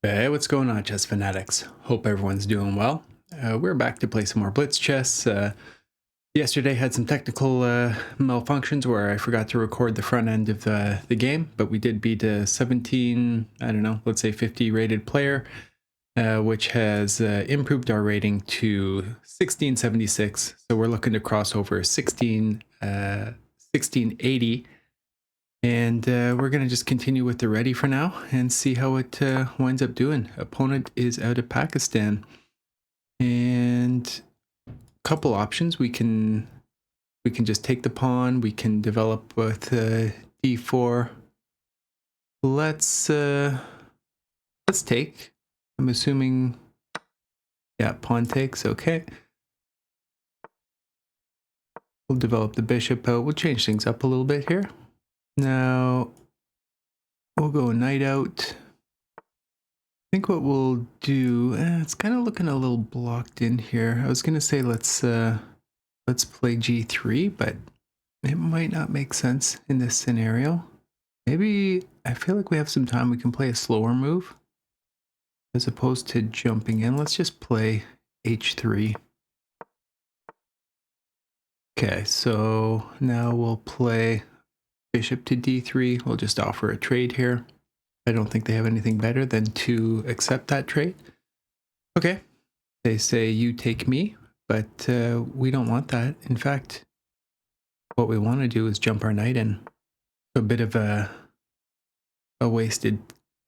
Hey, what's going on, chess fanatics? Hope everyone's doing well. We're back to play some more Blitz chess. Yesterday had some technical malfunctions where I forgot to record the front end of the game, but we did beat a 17, I don't know, let's say 50 rated player, which has improved our rating to 1676. So we're looking to cross over 1680. And we're going to just continue with the ready for now and see how it winds up doing. Opponent is out of Pakistan. And a couple options. We can just take the pawn. We can develop with d4. Let's take. I'm assuming, yeah, pawn takes. Okay. We'll develop the bishop out. We'll change things up a little bit here. Now, we'll go knight out. I think what we'll do, it's kind of looking a little blocked in here. I was going to say let's play g3, but it might not make sense in this scenario. Maybe, I feel like we have some time. We can play a slower move as opposed to jumping in. Let's just play h3. Okay, so now we'll play bishop to d3. We'll just offer a trade here. I don't think they have anything better than to accept that trade. Okay, they say you take me, but we don't want that. In fact, what we want to do is jump our knight in. A bit of a wasted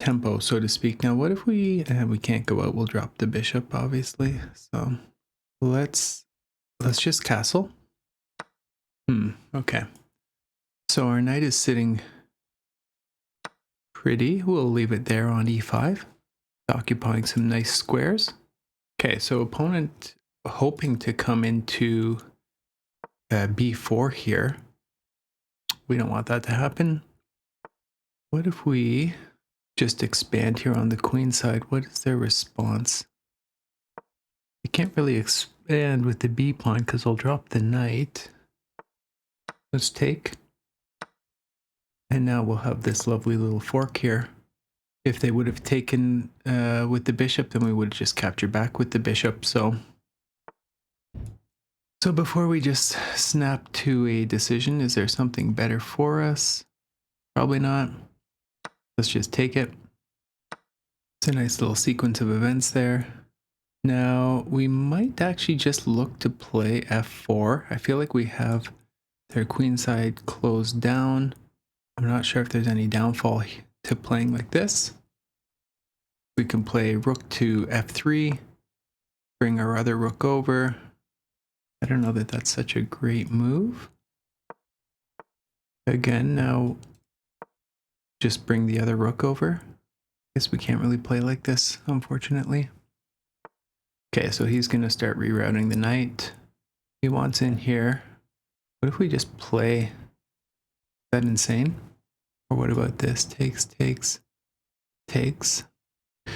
tempo, so to speak. Now, what if we can't go out? We'll drop the bishop, obviously. So let's just castle. Okay. So our knight is sitting pretty. We'll leave it there on e5, occupying some nice squares. Okay, so opponent hoping to come into b4 here. We don't want that to happen. What if we just expand here on the queen side? What is their response? We can't really expand with the b pawn because I'll drop the knight. Let's take. And now we'll have this lovely little fork here. If they would have taken with the bishop, then we would have just captured back with the bishop. So before we just snap to a decision, is there something better for us? Probably not. Let's just take it. It's a nice little sequence of events there. Now, we might actually just look to play f4. I feel like we have their queen side closed down. I'm not sure if there's any downfall to playing like this. We can play rook to f3, bring our other rook over. I don't know that that's such a great move. Again, now just bring the other rook over. Guess we can't really play like this, unfortunately. Okay, so he's going to start rerouting the knight. He wants in here. What if we just play? Is that insane? Or what about this? Takes, takes, takes. You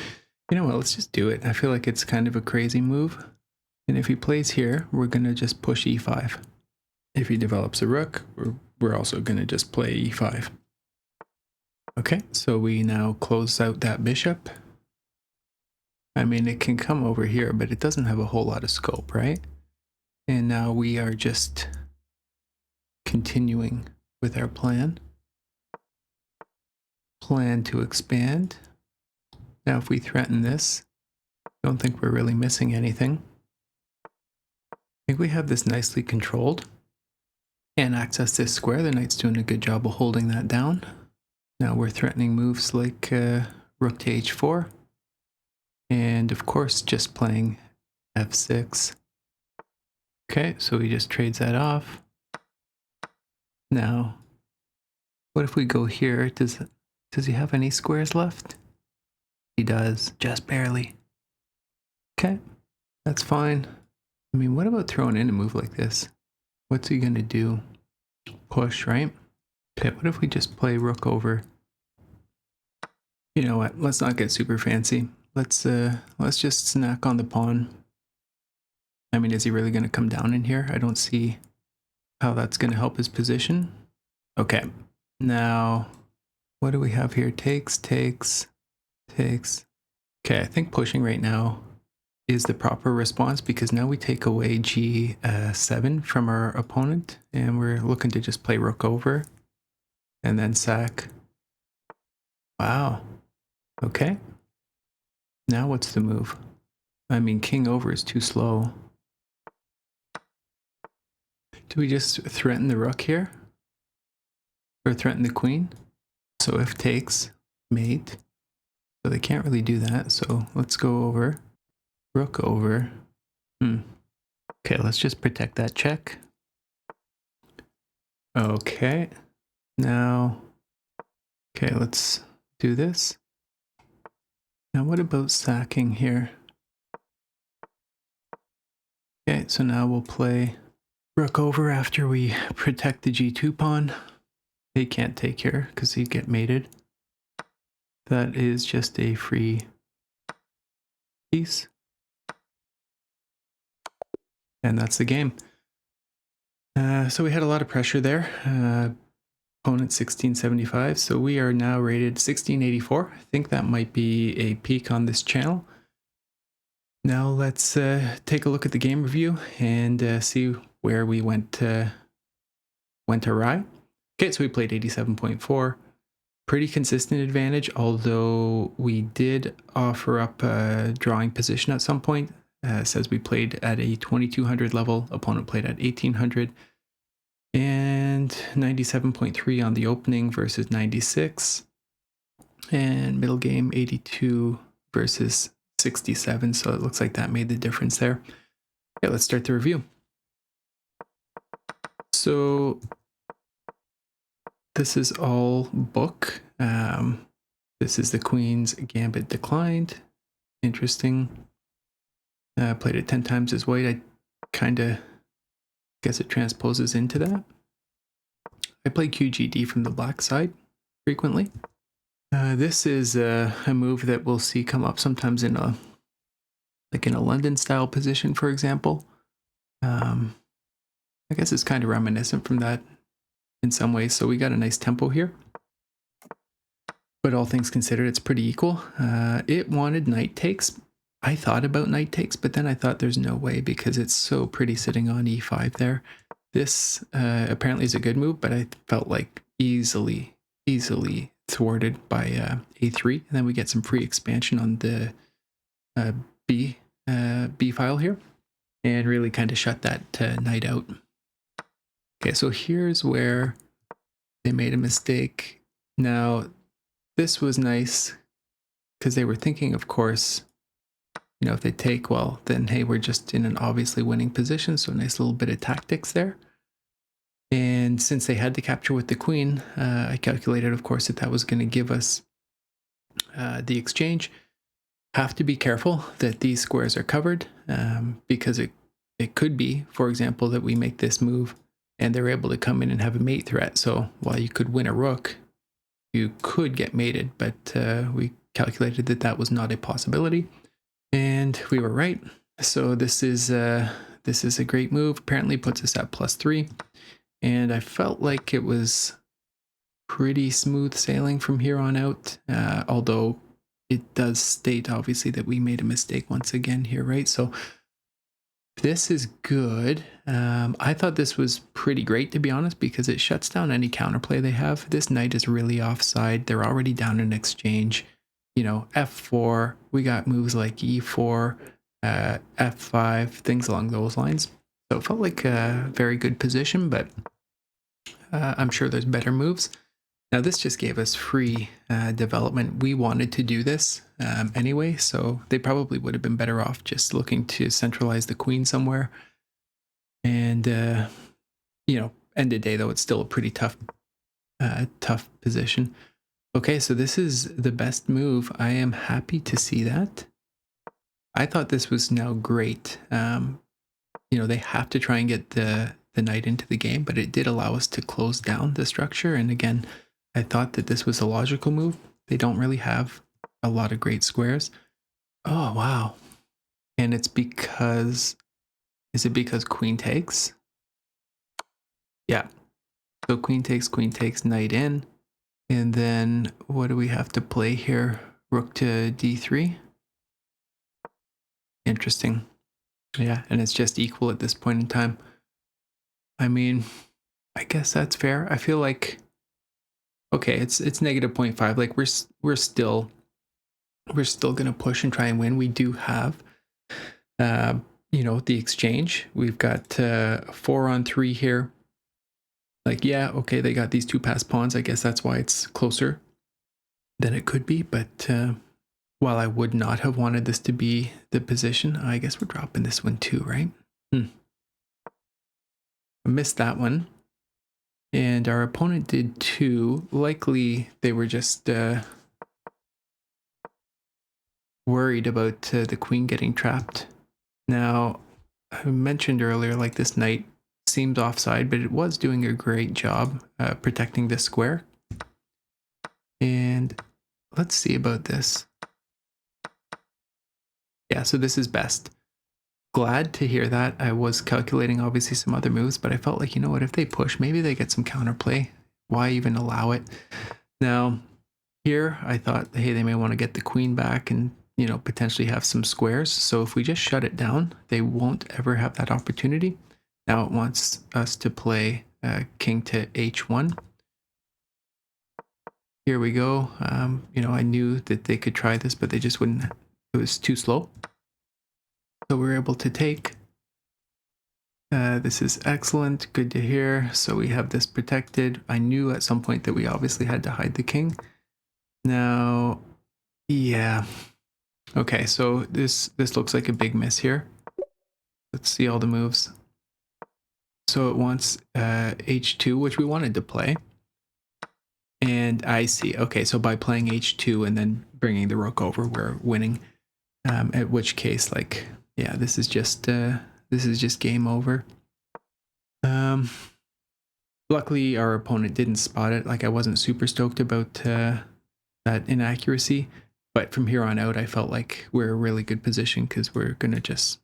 know what, let's just do it. I feel like it's kind of a crazy move. And if he plays here, we're going to just push e5. If he develops a rook, we're also going to just play e5. Okay, so we now close out that bishop. I mean, it can come over here, but it doesn't have a whole lot of scope, right? And now we are just continuing with our plan. Plan to expand. Now, if we threaten this, I don't think we're really missing anything. I think we have this nicely controlled. Can't access this square. The knight's doing a good job of holding that down. Now we're threatening moves like rook to h4. And of course, just playing f6. Okay, so he just trades that off. Now, what if we go here? Does he have any squares left? He does, just barely. Okay, that's fine. I mean, what about throwing in a move like this? What's he gonna do? Push, right? Okay, what if we just play rook over? You know what? Let's not get super fancy. Let's just snack on the pawn. I mean, is he really gonna come down in here? I don't see how that's gonna help his position. Okay, now what do we have here? Takes, takes, takes. Okay, I think pushing right now is the proper response because now we take away G7 from our opponent and we're looking to just play rook over and then sack. Wow. Okay. Now what's the move? I mean, king over is too slow. Do we just threaten the rook here? Or threaten the queen? So if takes, mate. So they can't really do that. So let's go over. Rook over. Okay, let's just protect that check. Okay. Now, okay, let's do this. Now what about sacking here? Okay, so now we'll play rook over after we protect the g2 pawn. He can't take here because he'd get mated. That is just a free piece. And that's the game. So we had a lot of pressure there. Opponent 1675. So we are now rated 1684. I think that might be a peak on this channel. Now let's take a look at the game review and see where we went awry. Okay, so we played 87.4. Pretty consistent advantage, although we did offer up a drawing position at some point. Says we played at a 2200 level, opponent played at 1800, and 97.3 on the opening versus 96, and middle game 82 versus 67, so it looks like that made the difference there. Okay, let's start the review. So this is all book. This is the Queen's Gambit declined. Interesting. Played it 10 times as white. I kind of guess it transposes into that. I play QGD from the black side frequently. This is a move that we'll see come up sometimes in a London style position, for example. I guess it's kind of reminiscent from that in some ways. So we got a nice tempo here. But all things considered, it's pretty equal. It wanted knight takes. I thought about knight takes, but then I thought there's no way because it's so pretty sitting on e5 there. This apparently is a good move, but I felt like easily thwarted by a3. And then we get some free expansion on the B file here and really kind of shut that knight out. Okay, so here's where they made a mistake. Now, this was nice because they were thinking, of course, you know, if they take, well, then, hey, we're just in an obviously winning position. So a nice little bit of tactics there. And since they had to capture with the queen, I calculated, of course, that was going to give us the exchange. Have to be careful that these squares are covered because it could be, for example, that we make this move and they're able to come in and have a mate threat. So while you could win a rook, you could get mated, but we calculated that that was not a possibility. And we were right. So this is a great move. Apparently puts us at +3. And I felt like it was pretty smooth sailing from here on out. Although it does state obviously that we made a mistake once again here, right? So this is good. I thought this was pretty great, to be honest, because it shuts down any counterplay they have. This knight is really offside. They're already down in exchange. You know, f4, we got moves like e4, f5, things along those lines. So it felt like a very good position, but I'm sure there's better moves. Now this just gave us free development. We wanted to do this anyway, so they probably would have been better off just looking to centralize the queen somewhere. And, you know, end of the day though, it's still a pretty tough position. Okay, so this is the best move. I am happy to see that. I thought this was now great. You know, they have to try and get the knight into the game, but it did allow us to close down the structure. And again, I thought that this was a logical move. They don't really have a lot of great squares. Oh, wow. And it's because, is it because queen takes? Yeah. So queen takes, knight in. And then what do we have to play here? Rook to d3. Interesting. Yeah, and it's just equal at this point in time. I mean, I guess that's fair. I feel like okay, it's negative point 0.5. Like we're still gonna push and try and win. We do have uh, the exchange. We've got 4-on-3 here. Like, yeah, okay, they got these 2 passed pawns. I guess that's why it's closer than it could be. But while I would not have wanted this to be the position, I guess we're dropping this one too, right? I missed that one. And our opponent did too. Likely they were just worried about the queen getting trapped. Now, I mentioned earlier, like this knight seemed offside, but it was doing a great job protecting this square. And let's see about this. Yeah, so this is best. Glad to hear that. I was calculating obviously some other moves, but I felt like, you know what, if they push, maybe they get some counterplay. Why even allow it? Now, here I thought, hey, they may want to get the queen back and, potentially have some squares. So if we just shut it down, they won't ever have that opportunity. Now it wants us to play king to h1. Here we go. I knew that they could try this, but they just wouldn't. It was too slow. So we were able to take. This is excellent. Good to hear. So we have this protected. I knew at some point that we obviously had to hide the king. Now, yeah. Okay, so this looks like a big miss here. Let's see all the moves. So it wants h2, which we wanted to play. And I see. Okay, so by playing h2 and then bringing the rook over, we're winning. At which case, like, yeah, this is just game over. Luckily, our opponent didn't spot it. Like, I wasn't super stoked about that inaccuracy. But from here on out, I felt like we're in a really good position because we're going to just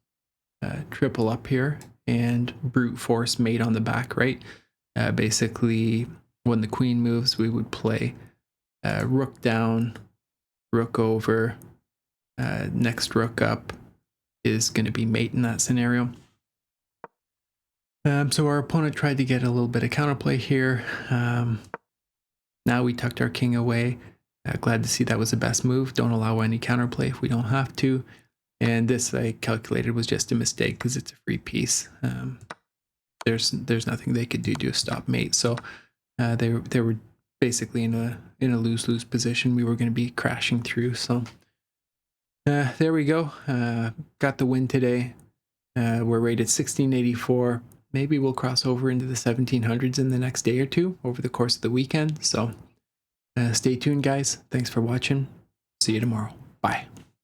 triple up here and brute force mate on the back, right? Basically, when the queen moves, we would play rook down, rook over, next rook up is going to be mate in that scenario. So our opponent tried to get a little bit of counterplay here. Now we tucked our king away. Glad to see that was the best move. Don't allow any counterplay if we don't have to. And this I calculated was just a mistake because it's a free piece. There's nothing they could do to stop mate. So they were basically in a lose-lose position. We were going to be crashing through. So there we go. Got the win today. We're rated 1684. Maybe we'll cross over into the 1700s in the next day or two over the course of the weekend. So stay tuned, guys. Thanks for watching. See you tomorrow. Bye.